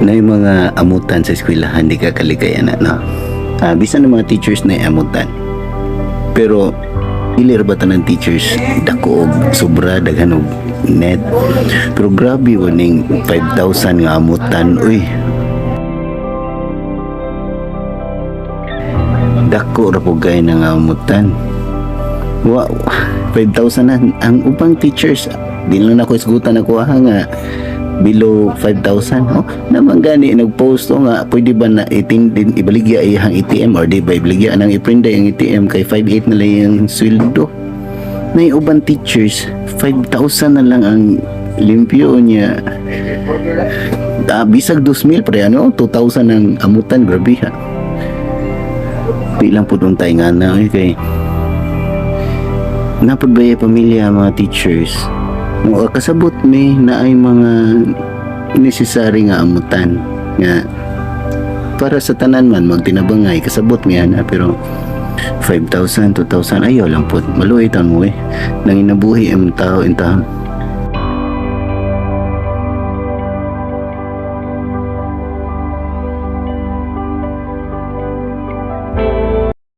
na yung mga amutan sa eskwelahan di ka kalikayan na no. Bisan ng mga teachers na amutan, pero dili ra ba tanang teachers dako og sobra daghan og net. Pero grabe uning 5,000 nga amutan, uy, dako ra po gay nga amutan. Wow, 5,000 na ang upang teachers. Di lang ako isgutan ako nga below 5,000. Oh, naman gani nagpost o nga pwede ba na itindin ibaligya iyang ATM or di ba ibaligya nang iprinda ang ATM kay 5,800 na lang yung sweldo. Na yung uban teachers 5,000 na lang ang limpyo niya. Bisag 2,000 pre ano 2,000 ang amutan, grabe ha. Bilang po doon tayo nga na kay napod ba yung pamilya mga teachers mo kasabot may na ay mga necessary nga amutan nga para sa tanan man magtinabangay kasabot nga na, pero 5,000 2,000 ayaw lang po maluoy ta mo nang inabuhi ang tao